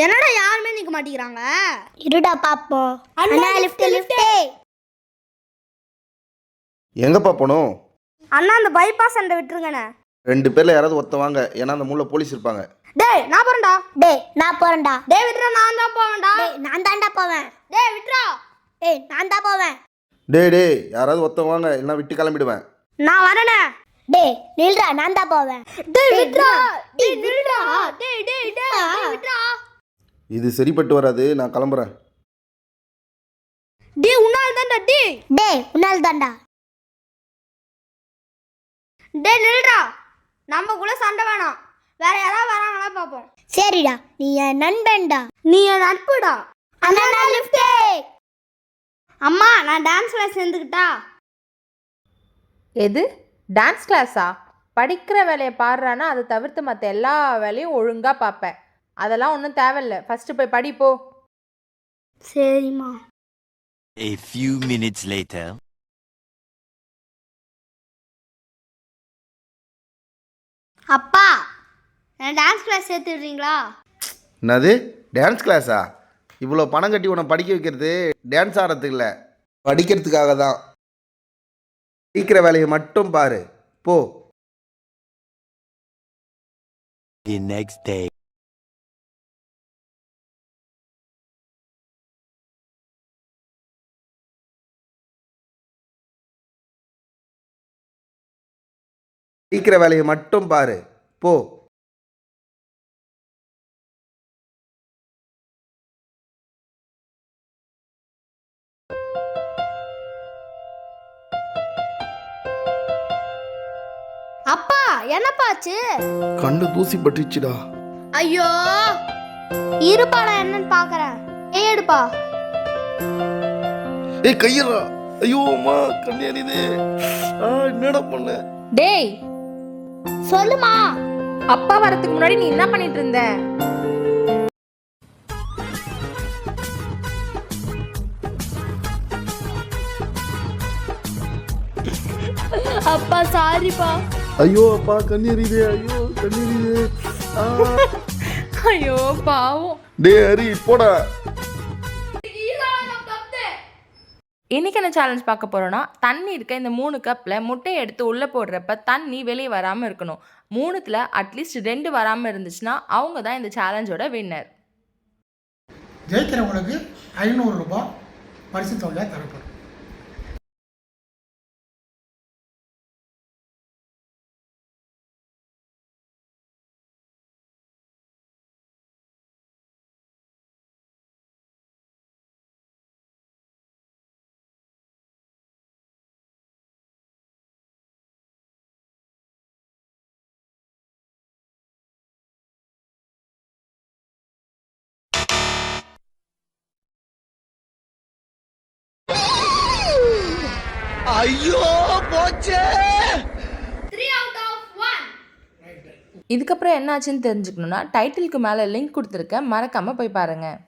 என்னடா யாருமே நிக்க மாட்டேங்கிறாங்க? இருடா பாப்போம். அண்ணா லிஃப்ட். எங்கப்பா போகணும்? அண்ணா அந்த பைபாஸ் அண்ட விட்டுருங்கண்ணே. 2 பேர்ல யாராவது ஒருத்தவாங்க, ஏன்னா அந்த மூல போலீஸ் இருப்பாங்க. டேய் நான் போறேன்டா. டேய் விட்றா, நான் தான் போவேன்டா. நான் தான்டா போவேன். டேய் விட்றா. நான் தான் போவேன். டேய் யாராவது ஒருத்தவாங்க, இல்லைன்னா விட்டு கிளம்பிடுவேன். நான் வரேனே. டேய் நில்றா, நான் தான் போவேன். டேய் விட்றா. டேய் நில்றா. டேய் விட்றா. இது சரிப்பட்டு வராது, நான் கிளம்புறேன். டேய் உன்னால தான்டா. டேய் உன்னால தான்டா. டேய் நில்றா. நம்மக்குள்ள சண்டை வேணாம். வேற யாராவது வராங்களா பாப்போம். சரிடா, நீ என் நண்பன்டா. நீ என் நட்புடா. அண்ணா லிஃப்ட். அம்மா நான் டான்ஸ் கிளாஸ் சேர்ந்துக்கிட்டா? எது டான்ஸ் கிளாஸா? படிக்கிற வேலையை பாடுறான்னா அதை தவிர்த்து மற்ற எல்லா வேலையும் ஒழுங்காக பார்ப்பேன். அதெல்லாம் ஒன்றும் தேவையில்லை. ஃபஸ்ட்டு போய் படிப்போ. சரிம்மா. A few minutes later. அப்பா நான் டான்ஸ் கிளாஸ் சேர்த்து விடுறீங்களா? என்னது டான்ஸ் கிளாஸா? இவ்வளோ பணம் கட்டி உன்னை படிக்க வைக்கிறது டான்ஸ் ஆடுறதுக்கு இல்லை, படிக்கிறதுக்காக தான். படிக்கிற வேலையை மட்டும் பாரு, போ. The next day. படிக்கிற வேலையை மட்டும் பாரு, போ. அப்பா என்னப்பாச்சு? கண்ணு தூசி பட்டுச்சுடா. ஐயோ இருப்பா, நான் என்னன்னு பாக்குறேன். எடுப்பா. ஏய் கையறா. ஐயோ அம்மா கண்ணு எரியுது. என்னடா பண்ண? டேய் சொல்லுமா. அப்பா வரதுக்கு முன்னாடி நீ என்ன பண்ணிட்டு இருந்த? அப்பா சாரிப்பா. ஐயோ அப்பா கண்ணு எரியுது. ஐயோ கண்ணு எரியுது. ஐயோ பாவம். டேய் ஹரி போடா. இன்னைக்கு என்ன சேலஞ்ச் பார்க்க போறோம்னா, தண்ணி இருக்க இந்த 3 கப்பில் முட்டையை எடுத்து உள்ளே போடுறப்ப தண்ணி வெளியே வராமல் இருக்கணும். 3த்துல அட்லீஸ்ட் 2 வராமல் இருந்துச்சுன்னா அவங்க தான் இந்த சேலஞ்சோட வின்னர். ஜெயிக்கிறவங்களுக்கு 500 ரூபாய் பரிசு தொகையாக தரப்படும். ஐயோ போச்சே. 3 out of 1. இதுக்கப்புறம் என்னாச்சுன்னு தெரிஞ்சுக்கணுன்னா டைட்டிலுக்கு மேலே லிங்க் கொடுத்துருக்கேன், மறக்காமல் போய் பாருங்கள்.